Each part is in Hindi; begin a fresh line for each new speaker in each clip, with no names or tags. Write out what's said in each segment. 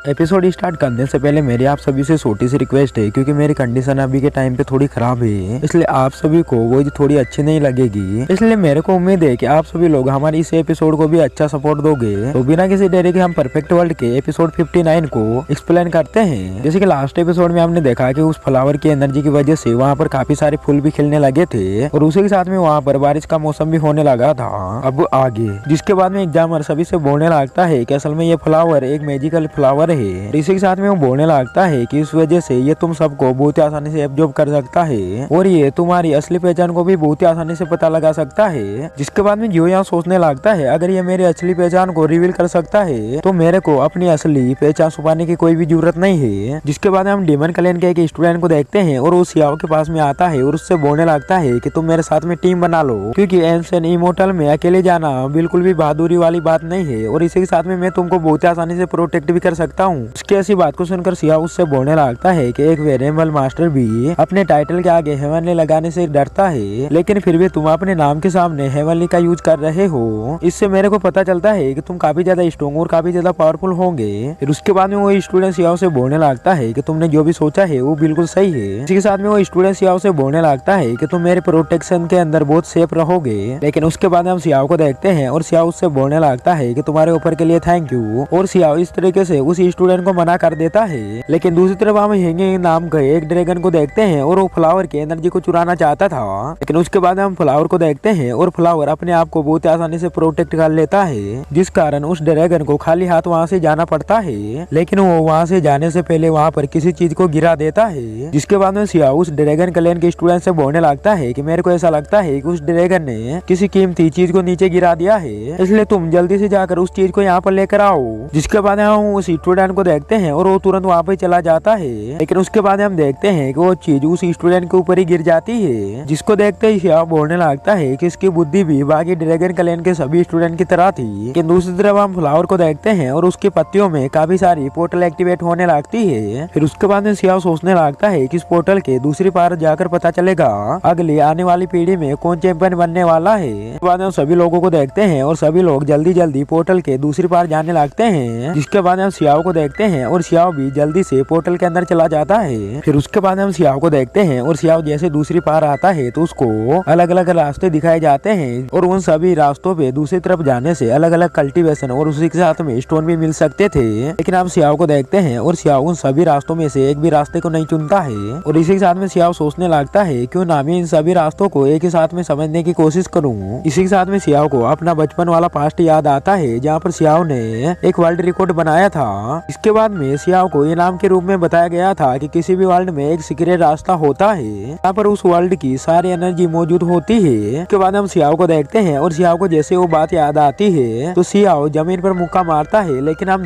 एपिसोड स्टार्ट करने से पहले मेरी आप सभी से छोटी सी रिक्वेस्ट है, क्योंकि मेरी कंडीशन अभी के टाइम पे थोड़ी खराब है, इसलिए आप सभी को वो थोड़ी अच्छी नहीं लगेगी। इसलिए मेरे को उम्मीद है कि आप सभी लोग हमारी इस एपिसोड को भी अच्छा सपोर्ट दोगे। तो बिना किसी देरी के हम परफेक्ट वर्ल्ड के एपिसोड 59 को एक्सप्लेन करते हैं। जैसे कि लास्ट एपिसोड में हमने देखा कि उस फ्लावर की एनर्जी की वजह से वहाँ पर काफी सारे फूल भी खिलने लगे थे और उसी के साथ में वहाँ पर बारिश का मौसम भी होने लगा था। अब आगे जिसके बाद में एग्जामर सभी से बोलने लगता है कि असल में ये फ्लावर एक मैजिकल फ्लावर है। इसी के साथ में वो बोलने लगता है कि इस वजह से ये तुम सबको बहुत ही आसानी से एब्जॉर्ब कर सकता है और ये तुम्हारी असली पहचान को भी बहुत ही आसानी से पता लगा सकता है। जिसके बाद में जियो यहाँ सोचने लगता है अगर ये मेरी असली पहचान को रिवील कर सकता है तो मेरे को अपनी असली पहचान छुपाने की कोई भी जरूरत नहीं है। जिसके बाद हम डीमन क्लैन के एक स्टूडेंट को देखते हैं और वो सियाओ के पास में आता है और उससे बोलने लगता है कि तुम मेरे साथ में टीम बना लो, क्योंकि एंशिएंट इमोर्टल में अकेले जाना बिल्कुल भी बहादुरी वाली बात नहीं है और इसी के साथ में मैं तुमको बहुत ही आसानी से प्रोटेक्ट भी कर सकता हूँ। उसकी ऐसी बात को सुनकर सियाओ उससे बोलने लगता है कि एक वेरिएबल मास्टर भी अपने टाइटल के आगे हेवनली लगाने से डरता है, लेकिन फिर भी तुम अपने नाम के सामने हेवनली का यूज कर रहे हो। इससे मेरे को पता चलता है कि तुम काफी ज्यादा स्ट्रॉन्ग और काफी ज्यादा पावरफुल होंगे। फिर उसके बाद में वो स्टूडेंट सियाओ से बोलने लगता है कि तुमने जो भी सोचा है वो बिल्कुल सही है। इसी के साथ में वो स्टूडेंट सियाओ से बोलने लगता है कि तुम मेरे प्रोटेक्शन के अंदर बहुत सेफ रहोगे। लेकिन उसके बाद हम सियाओ को देखते हैं और सियाओ उससे बोलने लगता है कि तुम्हारे ऊपर के लिए थैंक यू, और सियाओ इस तरीके से उस स्टूडेंट को मना कर देता है। लेकिन दूसरी तरफ हम हेंगे नाम के एक ड्रैगन को देखते हैं और वो फ्लावर की एनर्जी को चुराना चाहता था। लेकिन उसके बाद हम फ्लावर को देखते हैं और फ्लावर अपने आप को बहुत आसानी से प्रोटेक्ट कर लेता है, जिस कारण उस ड्रैगन को खाली हाथ वहाँ से जाना पड़ता है। लेकिन वो वहाँ से जाने से पहले वहाँ पर किसी चीज को गिरा देता है। जिसके बाद में सियाओ उस ड्रैगन क्लैन के स्टूडेंट से बोलने लगता है कि मेरे को ऐसा लगता है कि उस ड्रैगन ने किसी कीमती चीज को नीचे गिरा दिया है, इसलिए तुम जल्दी से जाकर उस चीज को यहाँ पर लेकर आओ। जिसके बाद हम उस स्टूडेंट को देखते हैं और वो तुरंत वहाँ पे चला जाता है। लेकिन उसके बाद हम देखते हैं कि वो चीज उस स्टूडेंट के ऊपर ही गिर जाती है, जिसको देखते ही सियाओ बोलने लगता है कि इसकी बुद्धि भी बाकी ड्रैगन क्लैन के सभी स्टूडेंट की तरह थी। लेकिन दूसरी तरफ हम फ्लावर को देखते हैं और उसकी पत्तियों में काफी सारी पोर्टल एक्टिवेट होने लगती है। फिर उसके बाद में सियाओ सोचने लगता है कि इस पोर्टल के दूसरी पार जाकर पता चलेगा अगली आने वाली पीढ़ी में कौन चैंपियन बनने वाला है। उसके बाद हम सभी लोगों को देखते हैं और सभी लोग जल्दी जल्दी पोर्टल के दूसरी पार जाने लगते हैं। जिसके बाद हम सियाओ को देखते हैं और सियाओ भी जल्दी से पोर्टल के अंदर चला जाता है। फिर उसके बाद हम सियाओ को देखते हैं और सियाओ जैसे दूसरी पार आता है तो उसको अलग अलग रास्ते दिखाए जाते हैं और उन सभी रास्तों पे दूसरी तरफ जाने से अलग अलग कल्टीवेशन और उसी के साथ में स्टोन भी मिल सकते थे। लेकिन हम सियाओ को देखते हैं और सियाओ उन सभी रास्तों में से एक भी रास्ते को नहीं चुनता है और इसी के साथ में सियाओ सोचने लगता है क्यों ना मैं इन सभी रास्तों को एक ही साथ में समझने की कोशिश करूँ। इसी के साथ में सियाओ को अपना बचपन वाला पास्ट याद आता है जहाँ पर सियाओ ने एक वर्ल्ड रिकॉर्ड बनाया था। इसके बाद में सियाओ को इनाम के रूप में बताया गया था कि किसी भी वर्ल्ड में एक सीक्रेट रास्ता होता है यहाँ पर उस वर्ल्ड की सारी एनर्जी मौजूद होती है। इसके बाद हम सियाओ को देखते हैं और सियाओ को जैसे वो बात याद आती है तो सियाओ जमीन पर मुक्का मारता है। लेकिन हम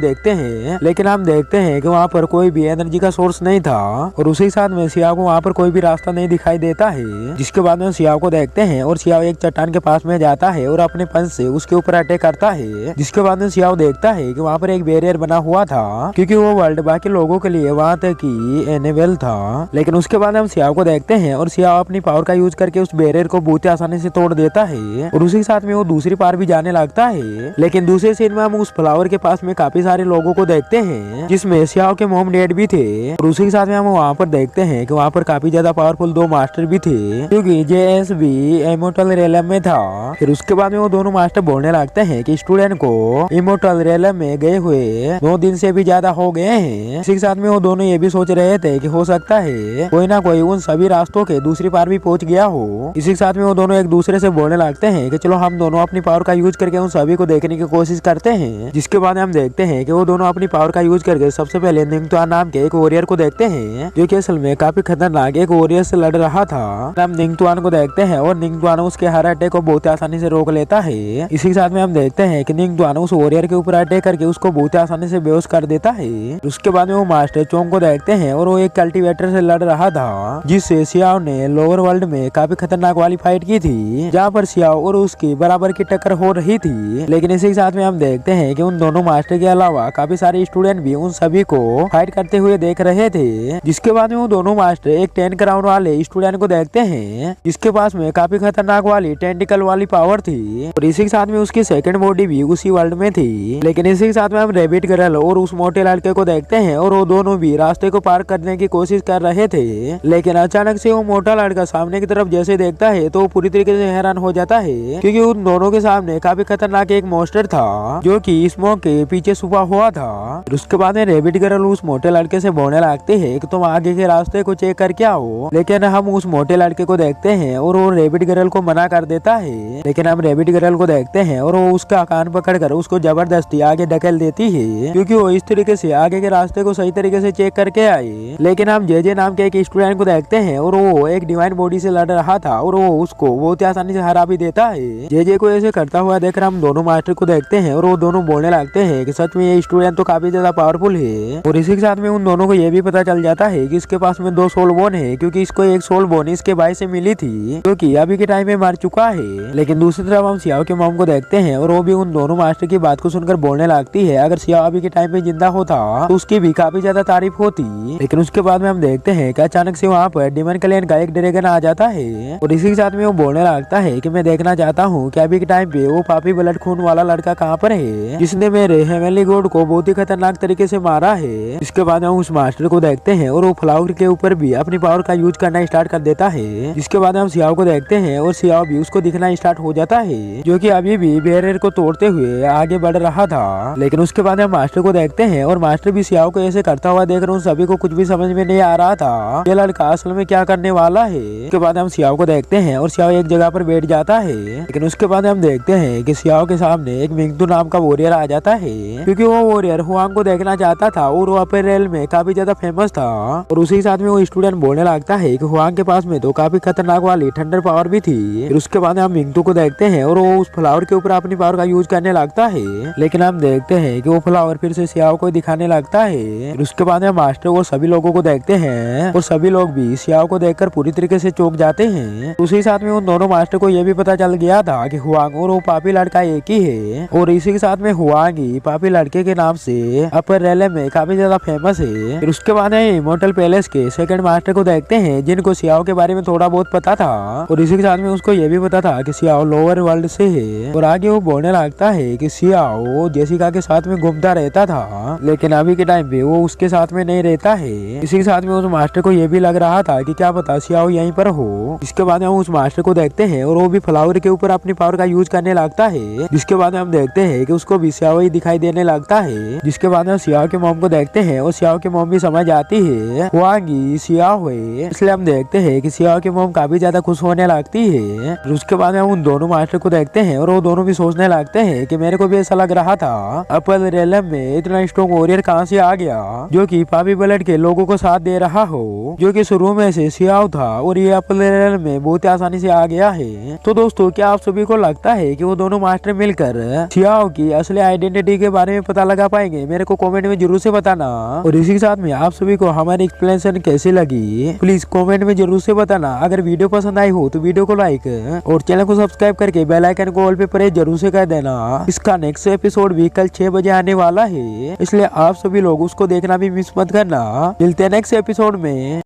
देखते हैं कि वहाँ पर कोई भी एनर्जी का सोर्स नहीं था और उसी साथ में सियाओ को वहाँ पर कोई भी रास्ता नहीं दिखाई देता है। जिसके बाद में सियाओ को देखते हैं और सियाओ एक चट्टान के पास में जाता है और अपने पंच से उसके ऊपर अटैक करता है। जिसके बाद में सियाओ देखता है कि वहाँ पर एक बैरियर बना हुआ था क्योंकि वो वर्ल्ड बाकी लोगों के लिए वहाँ तक ही एनेबल था। लेकिन उसके बाद हम सियाओ को देखते हैं और सियाओ अपनी पावर का यूज करके उस बैरियर को बहुत आसानी से तोड़ देता है और उसी के साथ में वो दूसरी पार भी जाने लगता है। लेकिन दूसरे सीन में हम उस फ्लावर के पास में काफी सारे लोगों को देखते हैं जिसमें सियाओ के मॉम डैड भी थे और उसी के साथ में हम वहाँ पर देखते हैं कि वहाँ पर काफी ज्यादा पावरफुल दो मास्टर भी थे क्योंकि जेएस भी इमोर्टल रेलम में था। फिर उसके बाद में वो दोनों मास्टर बोलने लगते हैं कि स्टूडेंट को इमोर्टल रेलम में गए हुए 2 दिन से भी ज्यादा हो गए हैं। इसी के साथ में वो दोनों ये भी सोच रहे थे कि हो सकता है कोई ना कोई उन सभी रास्तों के दूसरी पार भी पहुंच गया हो। इसी के साथ में वो दोनों एक दूसरे से बोलने लगते हैं कि चलो हम दोनों अपनी पावर का यूज करके उन सभी को देखने की कोशिश करते हैं। जिसके बाद हम देखते हैं कि वो दोनों अपनी पावर का यूज करके सबसे पहले निंगतुआन नाम के एक वॉरियर को देखते हैं जो कि असल में काफी खतरनाक एक वॉरियर से लड़ रहा था। हम निंगतुआन को देखते हैं और निंगतुआन उसके हर अटैक को बहुत आसानी से रोक लेता है। इसी के साथ में हम देखते हैं कि निंगतुआन उस वॉरियर के ऊपर अटैक करके उसको बहुत आसानी से बेहोश कर देता है। उसके बाद में वो मास्टर चोंग को देखते हैं और वो एक कल्टीवेटर से लड़ रहा था जिससे सियाओ ने लोअर वर्ल्ड में काफी खतरनाक वाली फाइट की थी जहाँ पर सियाओ और उसकी बराबर की टक्कर हो रही थी। लेकिन इसी के साथ में हम देखते हैं कि उन दोनों मास्टर के अलावा काफी सारे स्टूडेंट भी उन सभी को फाइट करते हुए देख रहे थे। जिसके बाद में वो दोनों मास्टर एक 10 क्राउन वाले स्टूडेंट को देखते हैं जिसके पास में काफी खतरनाक वाली टेंटिकल वाली पावर थी और इसी के साथ में उसकी सेकंड बॉडी भी उसी वर्ल्ड में थी। लेकिन इसी के साथ में हम रेबिट गर्ल और उस मोटे लड़के को देखते हैं और वो दोनों भी रास्ते को पार करने की कोशिश कर रहे थे। लेकिन अचानक से वो मोटा लड़का सामने की तरफ जैसे देखता है तो पूरी तरीके से हैरान हो जाता है, क्योंकि उन दोनों के सामने काफी खतरनाक एक मॉन्स्टर था जो कि स्मोक के पीछे छुपा हुआ था। उसके बाद में रैबिट गर्ल उस मोटे लड़के से बोलने लगती है कि तुम आगे के रास्ते को चेक करके आओ। लेकिन हम उस मोटे लड़के को देखते हैं और वो रैबिट गर्ल को मना कर देता है। लेकिन हम रैबिट गर्ल को देखते हैं और वो उसका कान पकड़कर उसको जबरदस्ती आगे ढकेल देती है, क्योंकि वो इस तरीके से आगे के रास्ते को सही तरीके से चेक करके आए। लेकिन हम जे नाम के एक स्टूडेंट को देखते हैं और वो एक डिवाइन बॉडी से लड़ रहा था और वो उसको बहुत आसानी से हरा भी देता है। जे को ऐसे करता हुआ देखकर हम दोनों मास्टर को देखते हैं और वो दोनों बोलने लगते हैं कि सच में ये स्टूडेंट तो काफी ज्यादा पावरफुल है। और इसी के साथ में उन दोनों को ये भी पता चल जाता है कि इसके पास में 2 सोल बोन है, क्योंकि इसको एक सोल बोन इसके भाई से मिली थी जो कि अभी के टाइम में मर चुका है। लेकिन दूसरी तरफ हम सियाओ के मॉम को देखते हैं और वो भी उन दोनों मास्टर की बात को सुनकर बोलने लगती है अगर सियाओ अभी के टाइम में जिंदा होता तो उसकी भी काफी ज्यादा तारीफ होती। लेकिन उसके बाद में हम देखते हैं कि अचानक से वहाँ पर डिमन क्लैन का एक ड्रैगन आ जाता है और इसी के साथ में वो बोलने लगता है कि मैं देखना चाहता हूँ कि अभी के टाइम पे वो पापी ब्लड खून वाला लड़का कहाँ पर है जिसने मेरे हेवनली गॉड को बहुत ही खतरनाक तरीके से मारा है। इसके बाद हम उस मास्टर को देखते हैं और वो फ्लावर के ऊपर भी अपनी पावर का यूज करना स्टार्ट कर देता है। जिसके बाद हम सियाओ को देखते हैं और सियाओ भी उसको दिखना स्टार्ट हो जाता है, जो कि अभी भी बैरियर को तोड़ते हुए आगे बढ़ रहा था। लेकिन उसके बाद हम मास्टर को देखते हैं और मास्टर भी सियाओ को ऐसे करता हुआ देख रहे उन सभी को कुछ भी समझ में नहीं आ रहा था ये लड़का असल में क्या करने वाला है। उसके बाद हम सियाओ को देखते हैं और सियाओ एक जगह पर बैठ जाता है। लेकिन उसके बाद हम देखते हैं कि सियाओ के सामने एक मिंगतू नाम का वॉरियर आ जाता है, क्योंकि वो वॉरियर हुआंग को देखना चाहता था और वो अपने रेल में काफी ज्यादा फेमस था। और उसी साथ में वो स्टूडेंट बोलने लगता है कि हुआंग के पास में तो काफी खतरनाक वाली थंडर पावर भी थी। फिर उसके बाद हम मिंगतू को देखते हैं और वो उस फ्लावर के ऊपर अपनी पावर का यूज करने लगता है। लेकिन हम देखते हैं कि वो फ्लावर फिर से सियाओ को दिखाने लगता है। फिर उसके बाद हम मास्टर वो सभी लोगों को देखते हैं और सभी लोग भी सियाओ को देखकर पूरी तरीके से चौंक जाते हैं। उसी साथ में उन दोनों मास्टर को यह भी पता चल गया था कि हुआंग और वो पापी लड़का एक ही है और इसी के साथ में हुआंग ही पापी लड़के के नाम से अपर रेले में काफी ज्यादा फेमस है। फिर उसके बाद इमोर्टल पैलेस के सेकंड मास्टर को देखते हैं जिनको सियाओ के बारे में थोड़ा बहुत पता था और इसी के साथ में उसको ये भी पता था कि सियाओ लोअर वर्ल्ड से है। और आगे वो बोलने लगता है कि सियाओ जेसिका के साथ में घूमता रहता था, लेकिन अभी के टाइम पे वो उसके साथ में नहीं रहता है। इसी के साथ में उस मास्टर को ये भी लग रहा था कि क्या पता सियाओ यहीं पर हो। इसके बाद हम उस मास्टर को देखते हैं और वो भी फ्लावर के ऊपर अपनी पावर का यूज करने लगता है। जिसके बाद हम देखते हैं कि उसको भी सियाओ ही दिखाई देने लगता है। जिसके बाद हम सियाओ के मॉम को देखते हैं और सियाओ के मॉम भी समझ आती है हुआंगी सियाओ है, इसलिए हम देखते हैं कि सियाओ की मॉम काफी ज्यादा खुश होने लगती है। उसके बाद हम उन दोनों मास्टर को देखते हैं और वो दोनों भी सोचने लगते हैं कि मेरे को भी ऐसा लग रहा था अपर रेलम में इतना स्ट्रॉन्ग वॉरियर कहाँ से आ गया जो कि पापी ब्लड के लोगों को साथ दे रहा हो, जो कि शुरू में से सियाओ था और ये अपर रेलम में बहुत आसानी से आ गया है। तो दोस्तों क्या आप सभी को लगता है कि वो दोनों मास्टर मिलकर सियाओ की असली आइडेंटिटी के बारे में पता लगा पाएंगे? मेरे को कमेंट में जरूर से बताना। और इसी के साथ में आप सभी को हमारी एक्सप्लेनेशन कैसी लगी प्लीज कमेंट में जरूर से बताना। अगर वीडियो पसंद आई हो तो वीडियो को लाइक और चैनल को सब्सक्राइब करके बेल आइकन को ऑल पे प्रेस जरूर से कर देना। इसका नेक्स्ट एपिसोड भी कल 6 बजे आने वाला है, इसलिए आप सभी लोग उसको देखना भी मिस मत करना। मिलते हैं नेक्स्ट एपिसोड में।